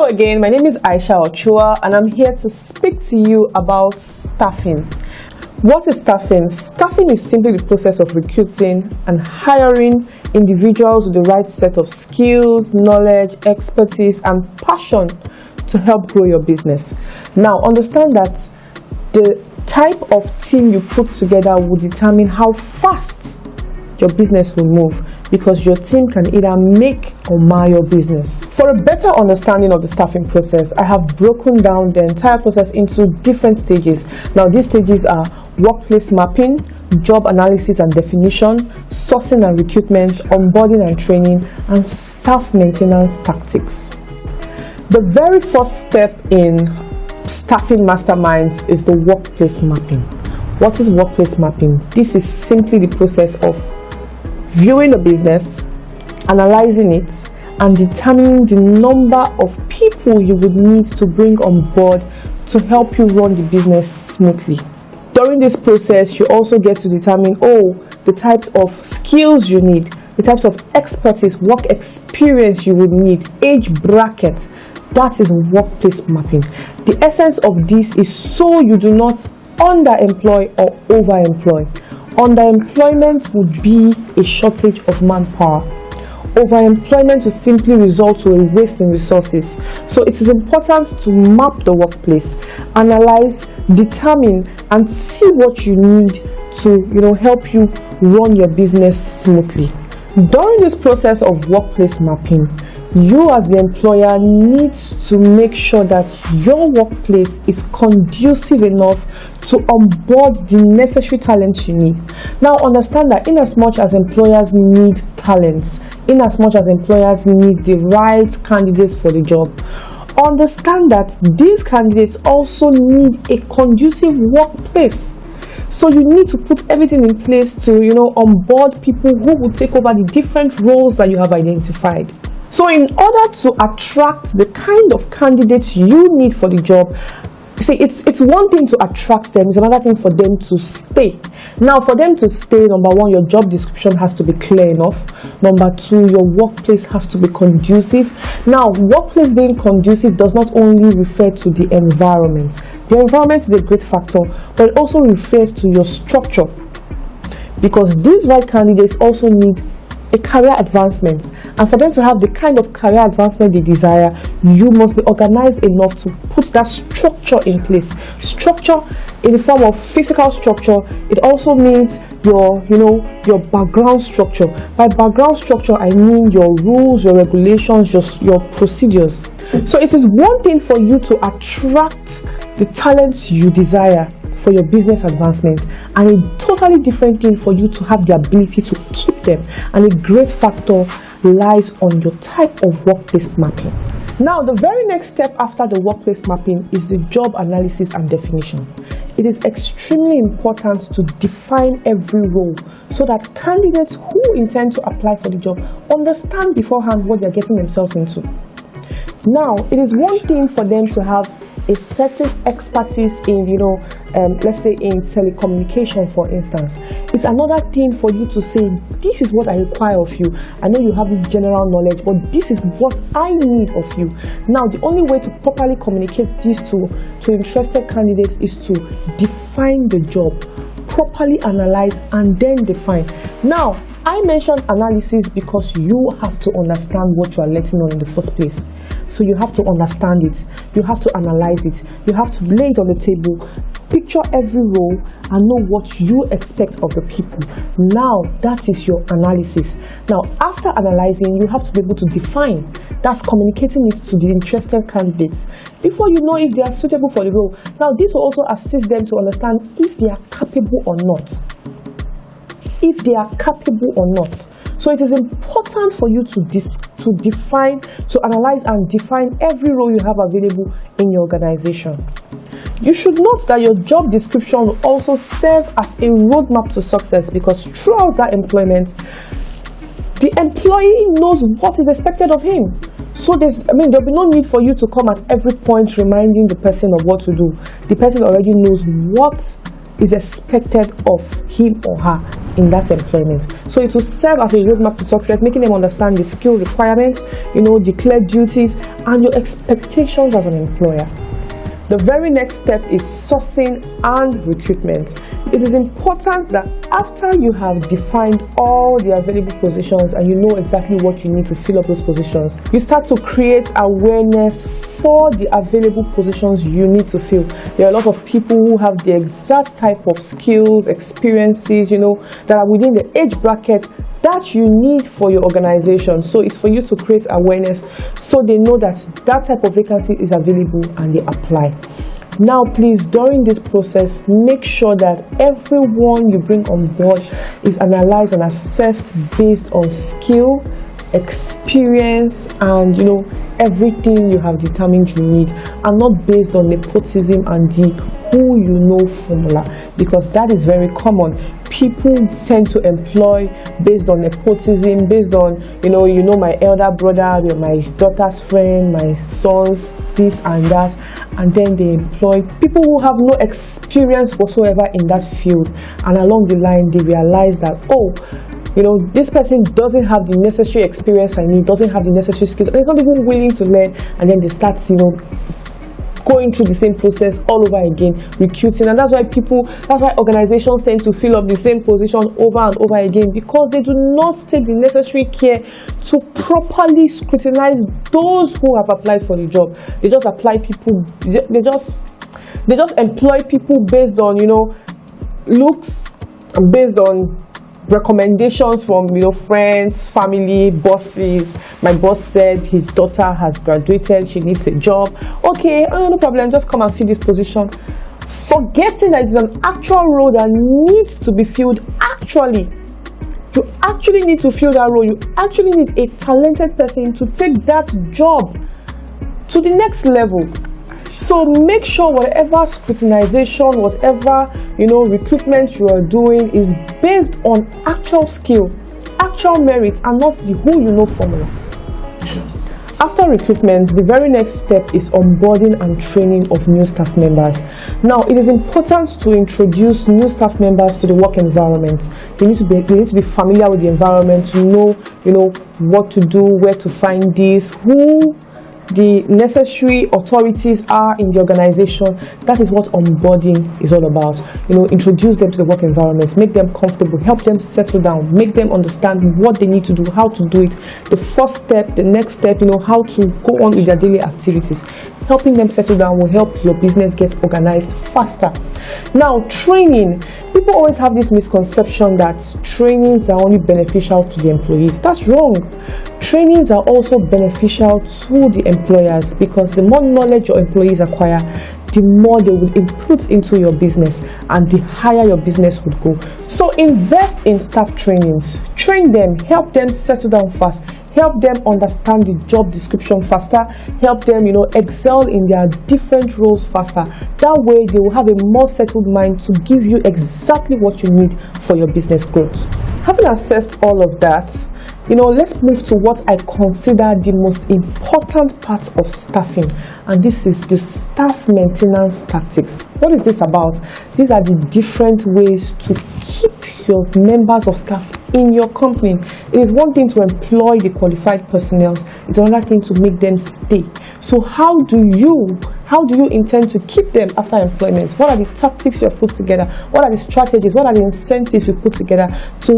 Hello again, my name is Aisha Ochuwa and I'm here to speak to you about staffing. What is staffing? Staffing is simply the process of recruiting and hiring individuals with the right set of skills, knowledge, expertise and passion to help grow your business. Now, understand that the type of team you put together will determine how fast your business will move, because your team can either make or mar your business. For a better understanding of the staffing process, I have broken down the entire process into different stages. Now, these stages are workplace mapping, job analysis and definition, sourcing and recruitment, onboarding and training, and staff maintenance tactics. The very first step in staffing masterminds is the workplace mapping. What is workplace mapping? This is simply the process of viewing the business, analyzing it, and determining the number of people you would need to bring on board to help you run the business smoothly. During this process, you also get to determine the types of skills you need, the types of expertise, work experience you would need, age brackets. That is workplace mapping. The essence of this is so you do not underemploy or overemploy. Underemployment would be a shortage of manpower. Overemployment will simply result to a waste in resources. So it is important to map the workplace, analyze, determine, and see what you need to help you run your business smoothly. During this process of workplace mapping, you as the employer need to make sure that your workplace is conducive enough to onboard the necessary talents you need. Now, understand that in as much as employers need talents, in as much as employers need the right candidates for the job, understand that these candidates also need a conducive workplace. So you need to put everything in place to onboard people who will take over the different roles that you have identified. So in order to attract the kind of candidates you need for the job, see, it's one thing to attract them, it's another thing for them to stay. Now, for them to stay, number one, your job description has to be clear enough. Number two, your workplace has to be conducive. Now, workplace being conducive does not only refer to the environment. The environment is a great factor, but it also refers to your structure, because these right candidates also need a career advancement, and for them to have the kind of career advancement they desire, you must be organized enough to put that structure in place. Structure in the form of physical structure. It also means your background structure. By background structure, I mean your rules, your regulations, your procedures. So it is one thing for you to attract the talents you desire for your business advancement, and a totally different thing for you to have the ability to keep them, and a great factor lies on your type of workplace mapping. Now, the very next step after the workplace mapping is the job analysis and definition. It is extremely important to define every role so that candidates who intend to apply for the job understand beforehand what they're getting themselves into. Now, it is one thing for them to have a certain expertise in, let's say in telecommunication, for instance. It's another thing for you to say, this is what I require of you. I know you have this general knowledge, but this is what I need of you. Now, the only way to properly communicate this to interested candidates is to define the job, properly analyze, and then define. Now, I mentioned analysis because you have to understand what you are letting on in the first place. So you have to understand it, you have to analyze it, you have to lay it on the table, picture every role and know what you expect of the people. Now, that is your analysis. Now, after analyzing, you have to be able to define. That's communicating it to the interested candidates before you know if they are suitable for the role. Now, this will also assist them to understand if they are capable or not. If they are capable or not. So it is important for you to define, to analyze and define every role you have available in your organization. You should note that your job description will also serve as a roadmap to success, because throughout that employment, the employee knows what is expected of him. So there'll be no need for you to come at every point reminding the person of what to do. The person already knows what is expected of him or her. in that employment. So it will serve as a roadmap to success, making them understand the skill requirements, the clear duties and your expectations as an employer. The very next step is sourcing and recruitment. It is important that after you have defined all the available positions and you know exactly what you need to fill up those positions, you start to create awareness for the available positions you need to fill. There are a lot of people who have the exact type of skills, experiences, that are within the age bracket that you need for your organization. So it's for you to create awareness so they know that that type of vacancy is available and they apply. Now, please, during this process, make sure that everyone you bring on board is analyzed and assessed based on skill, experience, and everything you have determined you need, and not based on nepotism and the who you know formula, because that is very common. People tend to employ based on nepotism, based on my elder brother, you're my daughter's friend, my son's this and that, and then they employ people who have no experience whatsoever in that field, and along the line they realize that, this person doesn't have the necessary experience I need, doesn't have the necessary skills, and is not even willing to learn, and then they start going through the same process all over again, recruiting. And that's why organizations tend to fill up the same position over and over again, because they do not take the necessary care to properly scrutinize those who have applied for the job. They just apply people, they just employ people based on looks, and based on recommendations from friends, family, bosses. My boss said his daughter has graduated, she needs a job. Okay, no problem, just come and fill this position, forgetting that it's an actual role that needs to be filled. You actually need to fill that role. You actually need a talented person to take that job to the next level. So make sure whatever scrutinization, whatever recruitment you are doing is based on actual skill, actual merit, and not the who you know formula. After recruitment, the very next step is onboarding and training of new staff members. Now, it is important to introduce new staff members to the work environment. They need to be familiar with the environment, to know what to do, where to find this, who the necessary authorities are in the organization. That is what onboarding is all about. Introduce them to the work environment, make them comfortable, help them settle down, make them understand what they need to do, how to do it, the first step, the next step, how to go on with their daily activities. Helping them settle down will help your business get organized faster. Now, training. People always have this misconception that trainings are only beneficial to the employees. That's wrong. Trainings are also beneficial to the employers, because the more knowledge your employees acquire, the more they will input into your business and the higher your business would go. So invest in staff trainings. Train them, help them settle down fast, help them understand the job description faster, help them excel in their different roles faster. That way they will have a more settled mind to give you exactly what you need for your business growth. Having assessed all of that, let's move to what I consider the most important part of staffing, and this is the staff maintenance tactics. What is this about? These are the different ways to keep your members of staff in your company. It is one thing to employ the qualified personnel, it's another thing to make them stay. So how do you intend to keep them after employment? What are the tactics you have put together? What are the strategies? What are the incentives you put together to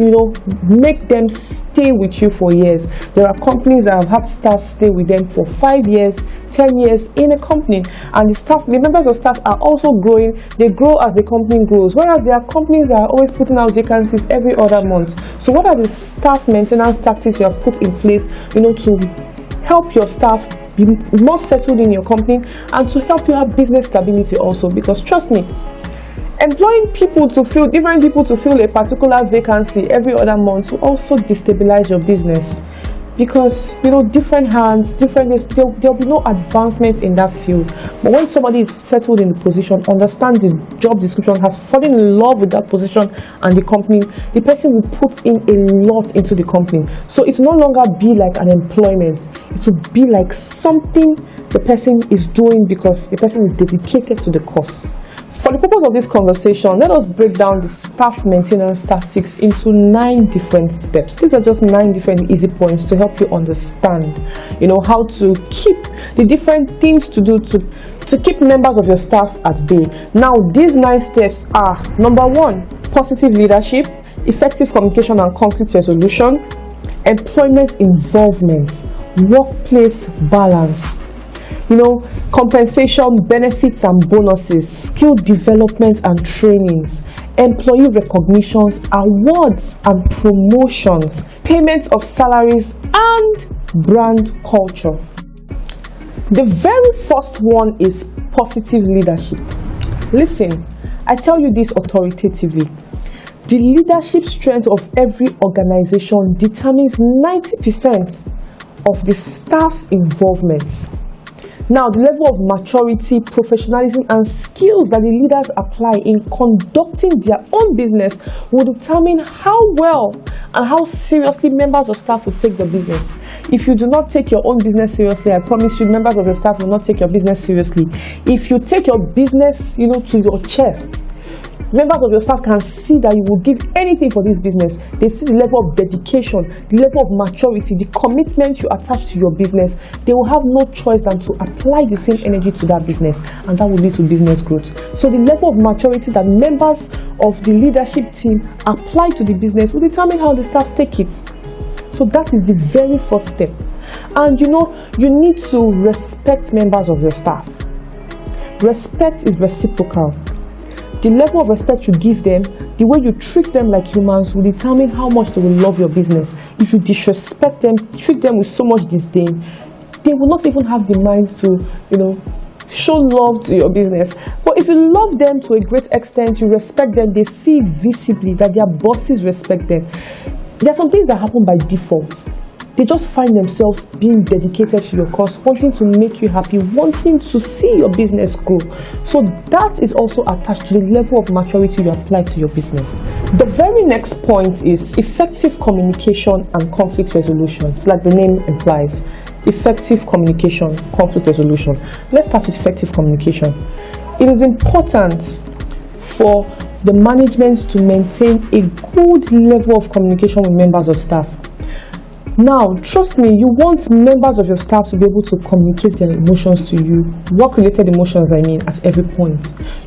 make them stay with you for years? There are companies that have had staff stay with them for 5 years, 10 years in a company, and the members of staff are also growing. They grow as the company grows, whereas there are companies that are always putting out vacancies every other month. So what are the staff maintenance tactics you have put in place to help your staff be more settled in your company, and to help you have business stability also? Because trust me, employing different people to fill a particular vacancy every other month will also destabilize your business, because different hands, there'll be no advancement in that field. But when somebody is settled in the position, understands the job description, has fallen in love with that position and the company, the person will put in a lot into the company. So it will no longer be like an employment, it will be like something the person is doing because the person is dedicated to the cause. For the purpose of this conversation, let us break down the staff maintenance tactics into 9 different steps. These are just 9 different easy points to help you understand, how to keep the different things to do to keep members of your staff at bay. Now, these 9 steps are: number 1, positive leadership, effective communication and conflict resolution, employment involvement, workplace balance, compensation, benefits and bonuses, skill development and trainings, employee recognitions, awards and promotions, payments of salaries, and brand culture. The very first one is positive leadership. Listen, I tell you this authoritatively. The leadership strength of every organization determines 90% of the staff's involvement. Now, the level of maturity, professionalism, and skills that the leaders apply in conducting their own business will determine how well and how seriously members of staff will take the business. If you do not take your own business seriously, I promise you, members of your staff will not take your business seriously. If you take your business, to your chest, members of your staff can see that you will give anything for this business. They see the level of dedication, the level of maturity, the commitment you attach to your business. They will have no choice than to apply the same energy to that business, and that will lead to business growth. So the level of maturity that members of the leadership team apply to the business will determine how the staff take it. So that is the very first step. And you need to respect members of your staff. Respect is reciprocal. The level of respect you give them, the way you treat them like humans, will determine how much they will love your business. If you disrespect them, treat them with so much disdain, they will not even have the mind to, show love to your business. But if you love them to a great extent, you respect them, they see it visibly that their bosses respect them. There are some things that happen by default. They just find themselves being dedicated to your cause, wanting to make you happy, wanting to see your business grow. So that is also attached to the level of maturity you apply to your business. The very next point is effective communication and conflict resolution. It's like the name implies. Effective communication, conflict resolution. Let's start with effective communication. It is important for the management to maintain a good level of communication with members of staff. Now, trust me, you want members of your staff to be able to communicate their emotions to you, work-related emotions, at every point.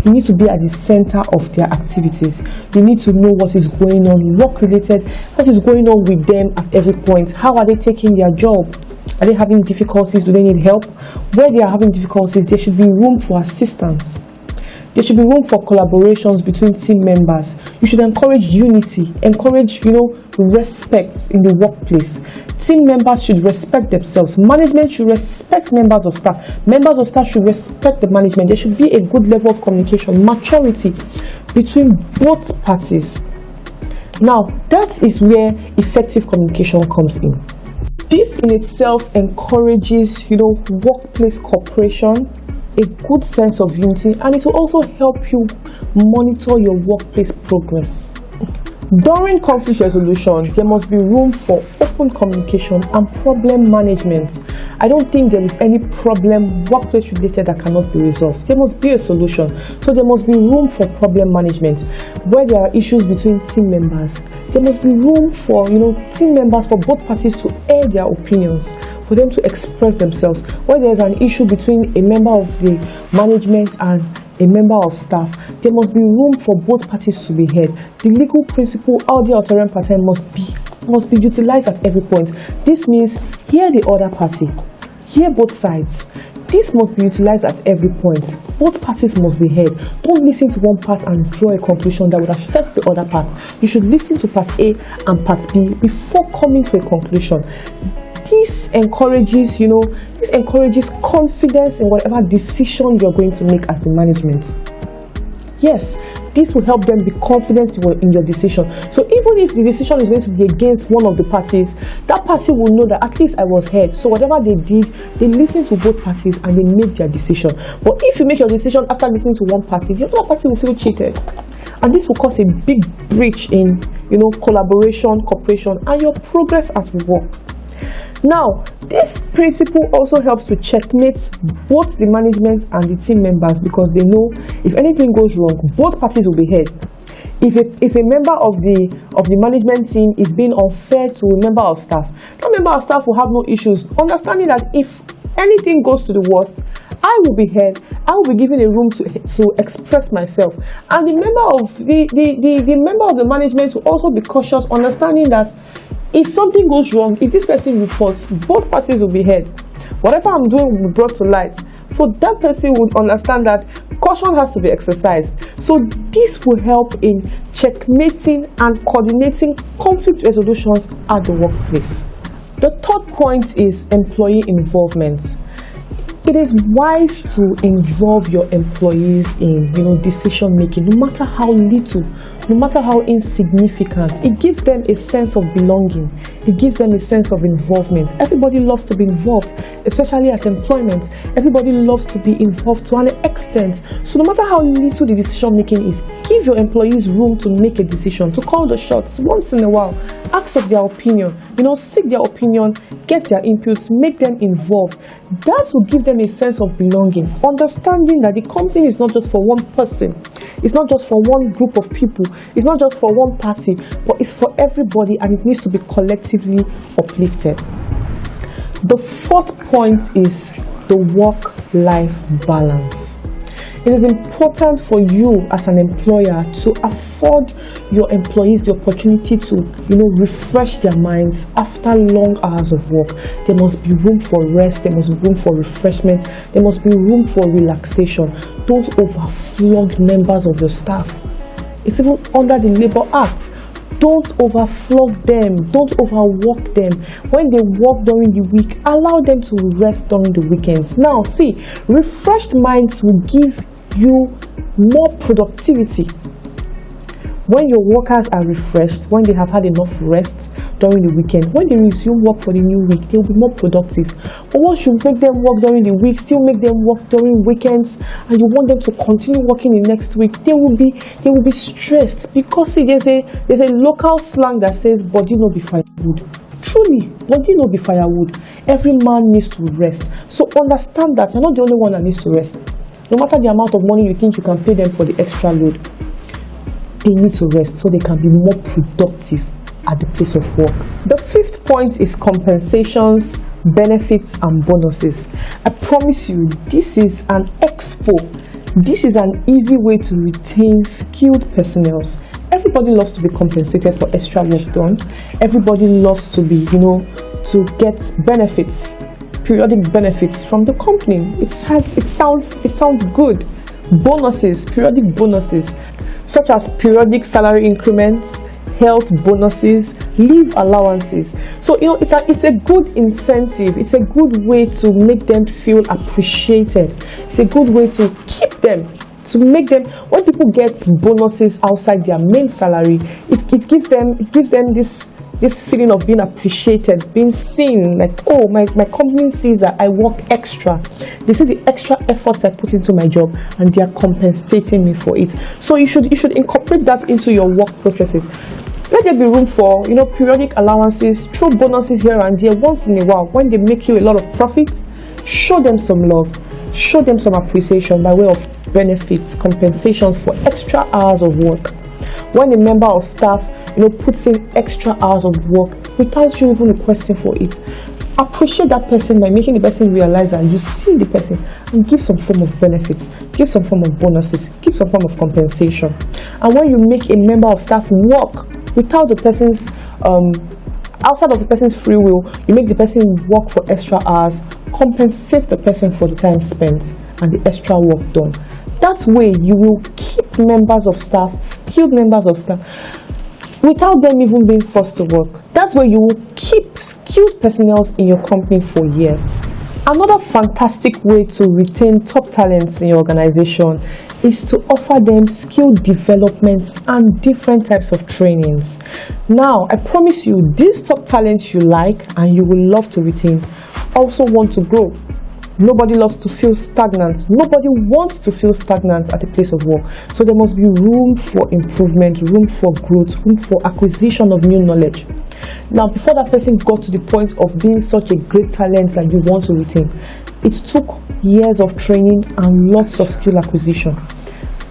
You need to be at the center of their activities. You need to know what is going on, work-related, what is going on with them at every point. How are they taking their job? Are they having difficulties? Do they need help? Where they are having difficulties, there should be room for assistance. There should be room for collaborations between team members. You should encourage unity, encourage, respect in the workplace. Team members should respect themselves. Management should respect members of staff. Members of staff should respect the management. There should be a good level of communication, maturity between both parties. Now, that is where effective communication comes in. This in itself encourages, workplace cooperation, a good sense of unity, and it will also help you monitor your workplace progress. During conflict resolution, there must be room for open communication and problem management. I don't think there is any problem workplace related that cannot be resolved. There must be a solution. So there must be room for problem management. Where there are issues between team members, there must be room for, team members, for both parties to air their opinions, for them to express themselves. Where there is an issue between a member of the management and a member of staff, there must be room for both parties to be heard. The legal principle, audi autorem patent, must be utilized at every point. This means hear the other party, hear both sides. This must be utilized at every point. Both parties must be heard. Don't listen to one part and draw a conclusion that would affect the other part. You should listen to part A and part B before coming to a conclusion. This encourages confidence in whatever decision you're going to make as the management. Yes, this will help them be confident in your decision. So even if the decision is going to be against one of the parties, that party will know that at least I was heard. So whatever they did, they listened to both parties and they made their decision. But if you make your decision after listening to one party, the other party will feel cheated. And this will cause a big breach in, collaboration, cooperation, and your progress at work. Now, this principle also helps to checkmate both the management and the team members, because they know if anything goes wrong, both parties will be hurt. If a member of the management team is being unfair to a member of staff, that member of staff will have no issues, understanding that if anything goes to the worst, I will be heard, I will be given a room to express myself. And the member of the member of the management will also be cautious, understanding that if something goes wrong, if this person reports, both parties will be heard. Whatever I'm doing will be brought to light. So that person would understand that caution has to be exercised. So this will help in checkmating and coordinating conflict resolutions at the workplace. The third point is employee involvement. It is wise to involve your employees in, decision making, no matter how little, no matter how insignificant. It gives them a sense of belonging. It gives them a sense of involvement. Everybody loves to be involved, especially at employment. Everybody loves to be involved to an extent. So no matter how little the decision making is, give your employees room to make a decision, to call the shots once in a while. Ask of their opinion, seek their opinion, get their inputs, make them involved. That will give them a sense of belonging, understanding that the company is not just for one person, it's not just for one group of people, it's not just for one party, but it's for everybody, and it needs to be collectively uplifted. The fourth point is the work-life balance. It is important for you as an employer to afford your employees the opportunity to, refresh their minds after long hours of work. There must be room for rest. There must be room for refreshment. There must be room for relaxation. Don't overflog members of your staff. It's even under the Labor Act. Don't overflog them. Don't overwork them. When they work during the week, allow them to rest during the weekends. Now, see, refreshed minds will give you more productivity. When your workers are refreshed, when they have had enough rest during the weekend, when they resume work for the new week, they will be more productive. But once you make them work during the week, still make them work during weekends, and you want them to continue working the next week, they will be stressed, because see, there's a local slang that says body no be firewood. Truly, body no be firewood. Every man needs to rest. So understand that you're not the only one that needs to rest. No matter the amount of money you think you can pay them for the extra load, they need to rest so they can be more productive at the place of work. The fifth point is compensations, benefits, and bonuses. I promise you, this is an expo. This is an easy way to retain skilled personnel. Everybody loves to be compensated for extra work done. Everybody loves to be, to get benefits, periodic benefits from the company. It sounds good. Bonuses, periodic bonuses, such as periodic salary increments, health bonuses, leave allowances. So it's a good incentive. It's a good way to make them feel appreciated. It's a good way to keep them, to make them, when people get bonuses outside their main salary, it gives them this feeling of being appreciated, being seen, like, oh, my company sees that I work extra. They see the extra efforts I put into my job, and they are compensating me for it. So you should incorporate that into your work processes. Let there be room for, periodic allowances, throw bonuses here and there once in a while. When they make you a lot of profit, show them some love, show them some appreciation by way of benefits, compensations for extra hours of work. When a member of staff, puts in extra hours of work without you even requesting for it, appreciate that person by making the person realize that you see the person, and give some form of benefits, give some form of bonuses, give some form of compensation. And when you make a member of staff work without the person's outside of the person's free will, you make the person work for extra hours, compensate the person for the time spent and the extra work done. That way you will keep members of staff, skilled members of staff, without them even being forced to work. That way you will keep skilled personnel in your company for years. Another fantastic way to retain top talents in your organization is to offer them skill developments and different types of trainings. Now, I promise you, these top talents you like and you will love to retain also want to grow. Nobody loves to feel stagnant. Nobody wants to feel stagnant at the place of work. So there must be room for improvement, room for growth, room for acquisition of new knowledge. Now, before that person got to the point of being such a great talent that you want to retain, it took years of training and lots of skill acquisition.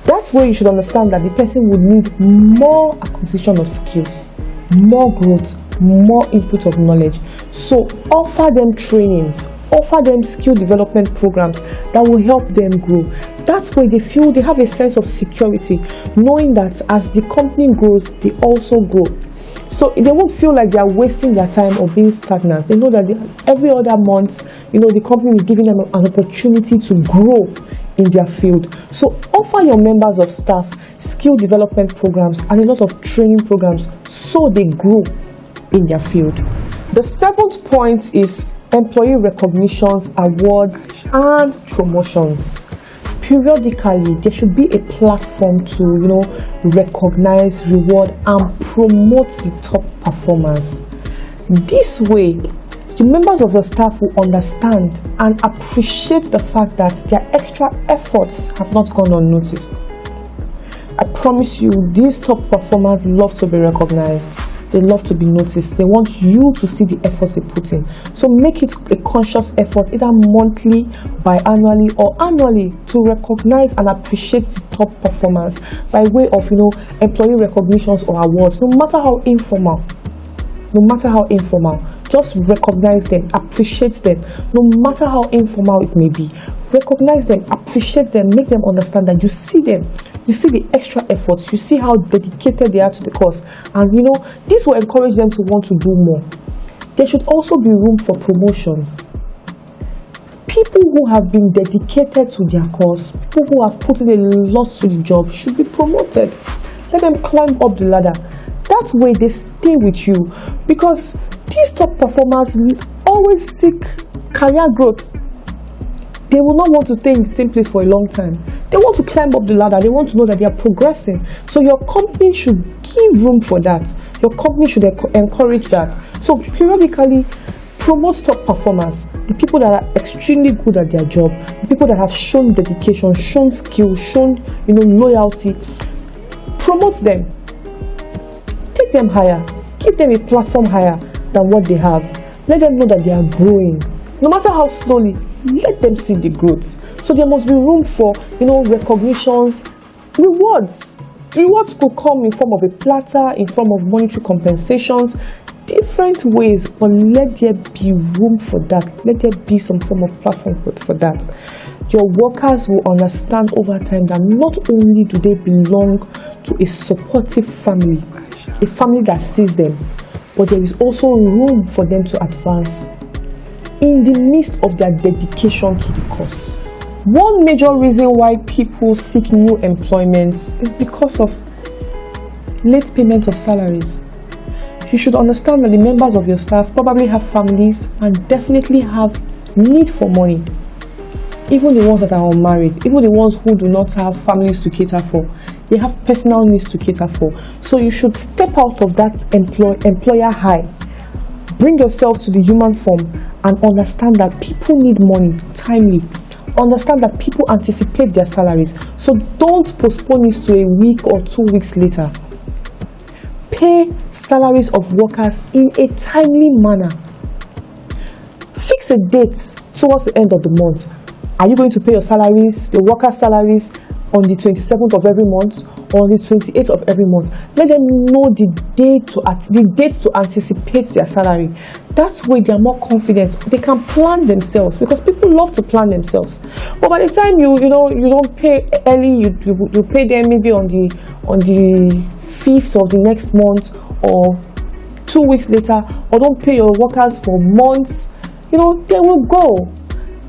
That's where you should understand that the person would need more acquisition of skills, more growth, more input of knowledge. So offer them trainings, offer them skill development programs that will help them grow. That's where they feel they have a sense of security, knowing that as the company grows, they also grow. So they won't feel like they are wasting their time or being stagnant. They know that every other month, the company is giving them an opportunity to grow in their field. So offer your members of staff skill development programs and a lot of training programs so they grow in their field. The 7th point is employee recognitions, awards, and promotions. Periodically, there should be a platform to, recognize, reward, and promote the top performers. This way, the members of your staff will understand and appreciate the fact that their extra efforts have not gone unnoticed. I promise you, these top performers love to be recognized. They love to be noticed. They want you to see the efforts they put in. So make it a conscious effort, either monthly, biannually, or annually, to recognize and appreciate the top performers by way of, employee recognitions or awards, no matter how informal. No matter how informal, just recognize them, appreciate them, no matter how informal it may be. Recognize them, appreciate them, make them understand that you see them, you see the extra efforts, you see how dedicated they are to the cause, and this will encourage them to want to do more. There should also be room for promotions. People who have been dedicated to their cause, people who have put in a lot to the job, should be promoted. Let them climb up the ladder. That way they stay with you, because these top performers always seek career growth. They will not want to stay in the same place for a long time. They want to climb up the ladder. They want to know that they are progressing. So your company should give room for that. Your company should encourage that. So periodically, promote top performers, the people that are extremely good at their job, the people that have shown dedication, shown skill, shown loyalty. Promote them. Take them higher. Give them a platform higher than what they have. Let them know that they are growing. No matter how slowly, let them see the growth. So there must be room for, recognitions, rewards. Rewards could come in form of a platter, in form of monetary compensations, different ways, but let there be room for that. Let there be some form of platform for that. Your workers will understand over time that not only do they belong to a supportive family, a family that sees them, but there is also room for them to advance in the midst of their dedication to the cause. One major reason why people seek new employment is because of late payment of salaries. You should understand that the members of your staff probably have families and definitely have need for money. Even the ones that are unmarried, even the ones who do not have families to cater for, they have personal needs to cater for. So you should step out of that employer high. Bring yourself to the human form and understand that people need money timely. Understand that people anticipate their salaries. So don't postpone it to a week or 2 weeks later. Pay salaries of workers in a timely manner. Fix a date towards the end of the month. Are you going to pay your salaries, the workers' salaries, on the 27th of every month or on the 28th of every month? Let them know the date to anticipate their salary. That way they are more confident. They can plan themselves, because people love to plan themselves. But by the time you don't pay early, you pay them maybe on the 5th of the next month or 2 weeks later, or don't pay your workers for months, they will go.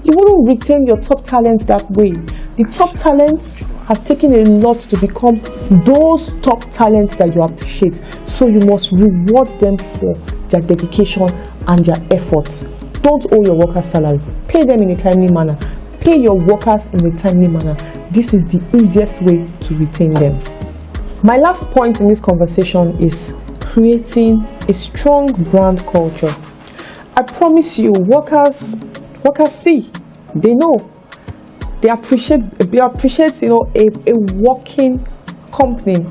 You wouldn't retain your top talents that way. The top talents have taken a lot to become those top talents that you appreciate. So you must reward them for their dedication and their efforts. Don't owe your workers salary. Pay them in a timely manner. Pay your workers in a timely manner. This is the easiest way to retain them. My last point in this conversation is creating a strong brand culture. I promise you, workers see, they know, they appreciate a working company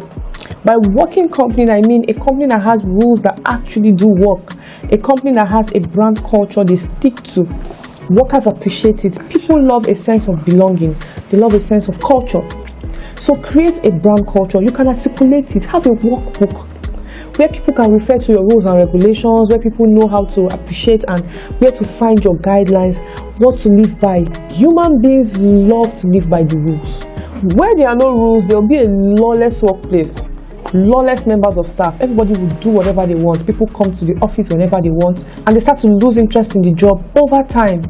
By working company, I mean a company that has rules that actually do work, a company that has a brand culture they stick to. Workers appreciate it. People love a sense of belonging. They love a sense of culture. So create a brand culture. You can articulate it. Have a workbook where people can refer to your rules and regulations, where people know how to appreciate and where to find your guidelines, what to live by. Human beings love to live by the rules. Where there are no rules, there will be a lawless workplace. Lawless members of staff. Everybody will do whatever they want. People come to the office whenever they want, and they start to lose interest in the job over time.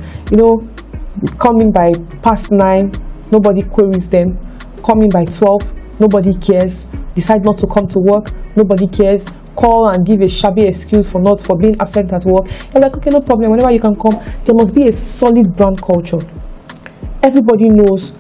Coming by past 9, nobody queries them. Coming by 12, nobody cares. Decide not to come to work, nobody cares. Call and give a shabby excuse for being absent at work. You're like, okay, no problem, whenever you can come. There must be a solid brand culture. Everybody knows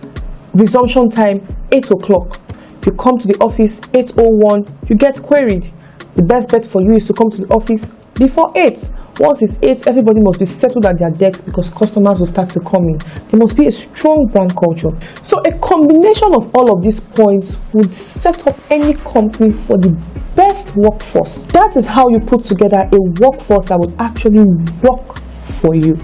resumption time 8 o'clock. You come to the office 8:01, you get queried. The best bet for you is to come to the office before 8. Once it's 8, everybody must be settled at their desks because customers will start to come in. There must be a strong brand culture. So a combination of all of these points would set up any company for the best workforce. That is how you put together a workforce that would actually work for you.